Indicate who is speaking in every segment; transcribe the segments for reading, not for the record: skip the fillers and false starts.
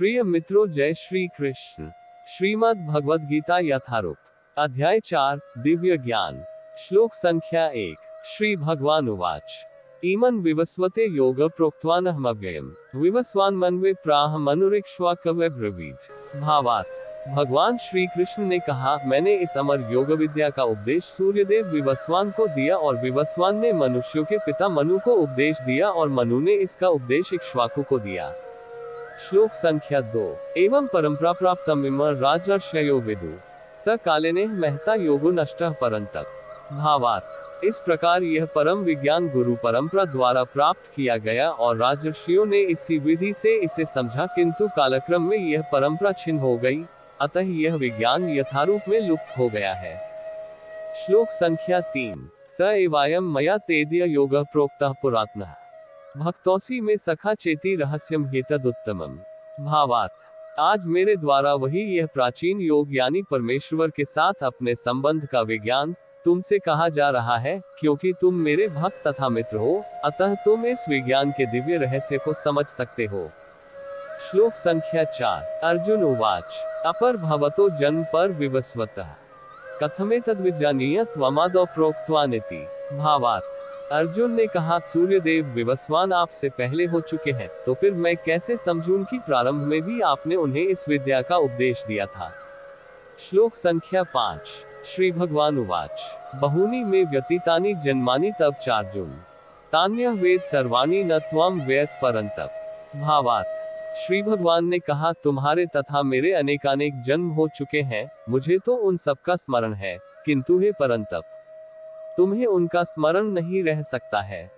Speaker 1: प्रिय मित्रों, जय श्री कृष्ण। श्रीमद् भगवद गीता यथारूप अध्याय 4 दिव्य ज्ञान श्लोक संख्या 1। श्री भगवान उवाच इमं विवस्वते योग प्रोक्तवानहमव्ययम् विवस्वान् मन्वे प्राह मनुरिक्ष्वा कवे ब्रवीत। भावार्थ, भगवान श्री कृष्ण ने कहा, मैंने इस अमर योग विद्या का उपदेश सूर्यदेव विवस्वान को दिया और विवस्वान ने मनुष्यों के पिता मनु को उपदेश दिया और मनु ने इसका उपदेश इक्ष्वाकु को दिया। श्लोक संख्या 2। एवं परंपरा प्राप्तम इमं राजर्षयो विदु स कालिने महता योगो नष्टः परंतक। भावार्थ, इस प्रकार यह परम विज्ञान गुरु परंपरा द्वारा प्राप्त किया गया और राजर्षियों ने इसी विधि से इसे समझा, किंतु कालक्रम में यह परंपरा छिन्न हो गई, अतः यह विज्ञान यथारूप में लुप्त हो गया है। श्लोक संख्या 3। स एवायं मया तेद्य योगः प्रोक्तः पुरातनः भक्तोसी में सखा चेती रहस्यम हेतदुत्तमम्। भावार्थ, आज मेरे द्वारा वही यह प्राचीन योग यानी परमेश्वर के साथ अपने संबंध का विज्ञान तुमसे कहा जा रहा है, क्योंकि तुम मेरे भक्त तथा मित्र हो, अतः तुम इस विज्ञान के दिव्य रहस्य को समझ सकते हो। श्लोक संख्या 4। अर्जुन उवाच अपर भवतो जन्म पर विवस्वतः कथमेतद्विजानीय त्वमादौ प्रोक्तवानिति। भावार्थ, अर्जुन ने कहा, सूर्यदेव विवस्वान आपसे पहले हो चुके हैं, तो फिर मैं कैसे समझूं कि प्रारंभ में भी आपने उन्हें इस विद्या का उपदेश दिया था। श्लोक संख्या 5। श्री भगवान उवाच बहूनि मे व्यतीतानि जन्मानि तव चार्जुन तान्यः वेद सर्वाणि न त्वं वेद परन्तप। भावार्थ, श्री भगवान ने कहा, तुम्हारे तथा मेरे अनेकानेक जन्म हो चुके हैं, मुझे तो उन सबका स्मरण है, किंतु हे परंतप, तुम्हें उनका स्मरण नहीं रह सकता है।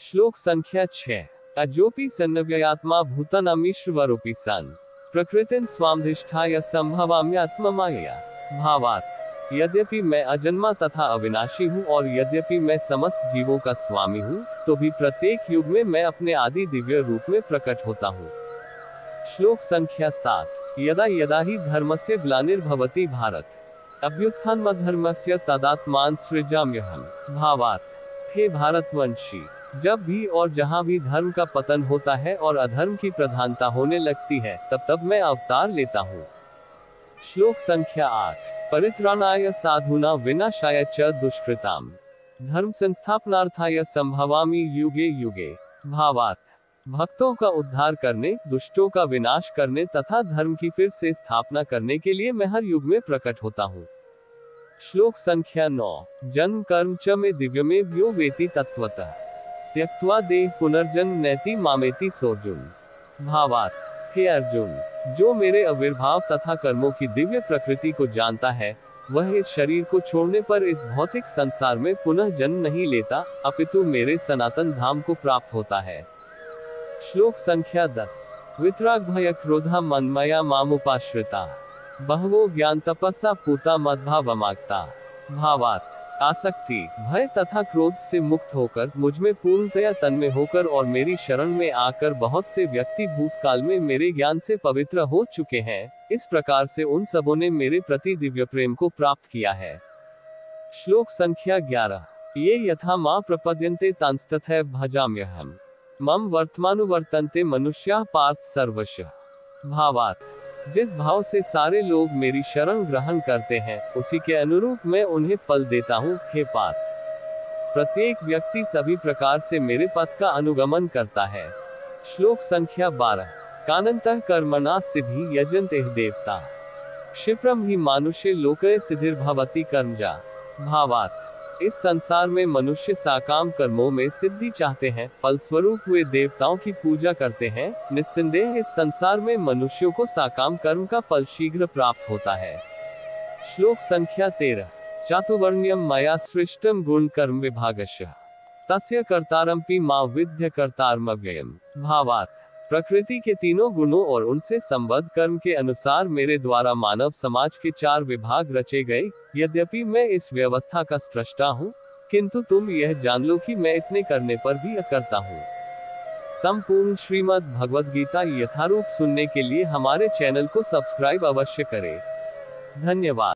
Speaker 1: श्लोक संख्या 6। अजोपि सन्नव्ययात्मा भूतानामीश्वरूपी सन प्रकृतिं स्वामधिष्ठाय संभवाम्यात्ममायया। भावार्थ, यद्यपि मैं अजन्मा तथा अविनाशी हूँ और यद्यपि मैं समस्त जीवों का स्वामी हूँ, तो भी प्रत्येक युग में मैं अपने आदि दिव्य रूप में प्रकट होता हूँ। श्लोक संख्या 7। यदा यदा हि धर्मस्य ग्लानिर्भवति भारत अभ्युत्थानमधर्मस्य तदात्मान सृजाम्यहम्। भावार्थ, हे भारतवंशी, जब भी और जहाँ भी धर्म का पतन होता है और अधर्म की प्रधानता होने लगती है, तब मैं अवतार लेता हूँ। श्लोक संख्या 8। परित्राणाय साधूना विनाशाय च दुष्कृताम धर्म संस्थापनार्थाय संभवामि युगे युगे। भावार्थ, भक्तों का उद्धार करने, दुष्टों का विनाश करने तथा धर्म की फिर से स्थापना करने के लिए मैं हर युग में प्रकट होता हूँ। श्लोक संख्या 9। जन्म कर्म च में दिव्य में व्यो वेति तत्वतः त्यक्त्वा देह पुनर्जन्म नैति मामेति सोर्जुन। भावार्थ, हे अर्जुन, जो मेरे आविर्भाव तथा कर्मों की दिव्य प्रकृति को जानता है, वह इस शरीर को छोड़ने पर इस भौतिक संसार में पुनः जन्म नहीं लेता, अपितु मेरे सनातन धाम को प्राप्त होता है। श्लोक संख्या 10। वितराग भय क्रोधा मन्मया मामुपाश्रिता बहवो ज्ञान तपस्या पूता मद्भावमागता। भावार्थ, आसक्ति, भय तथा क्रोध से मुक्त होकर मुझ में पूर्णतया तन्मय होकर और मेरी शरण में आकर बहुत से व्यक्ति भूतकाल में मेरे ज्ञान से पवित्र हो चुके हैं। इस प्रकार से उन सबों ने मेरे प्रति दिव्य प्रेम को प्राप्त किया है। श्लोक संख्या 11। ये यथा मां प्रपद्यन्ते तांस्तथैव भजाम्यहम् मम वर्तमानुवर्तन्ते मनुष्याः पार्थ सर्वशः। भावार्थ, जिस भाव से सारे लोग मेरी शरण ग्रहण करते हैं, उसी के अनुरूप मैं उन्हें फल देता हूँ। हे पार्थ, प्रत्येक व्यक्ति सभी प्रकार से मेरे पथ का अनुगमन करता है। श्लोक संख्या 12। कानन्तः कर्मणा सिद्धि यजन्ते देवता क्षिप्रम ही मानुष्य लोके सिद्धिर्भवति कर्मजा। भावार्थ, इस संसार में मनुष्य साकाम कर्मों में सिद्धि चाहते हैं, फलस्वरूप वे देवताओं की पूजा करते हैं। निस्संदेह इस संसार में मनुष्यों को साकाम कर्म का फल शीघ्र प्राप्त होता है। श्लोक संख्या 13। चातुर्वर्ण्यं मया सृष्टं गुण कर्म विभागशः तस्य कर्तारमपि मां विद्य कर्तारमव्ययम्। भावार्थ, प्रकृति के तीनों गुणों और उनसे संबद्ध कर्म के अनुसार मेरे द्वारा मानव समाज के 4 विभाग रचे गए। यद्यपि मैं इस व्यवस्था का स्रष्टा हूँ, किंतु तुम यह जान लो कि मैं इतने करने पर भी अकर्ता हूँ। संपूर्ण श्रीमद् भगवद गीता यथारूप सुनने के लिए हमारे चैनल को सब्सक्राइब अवश्य करें। धन्यवाद।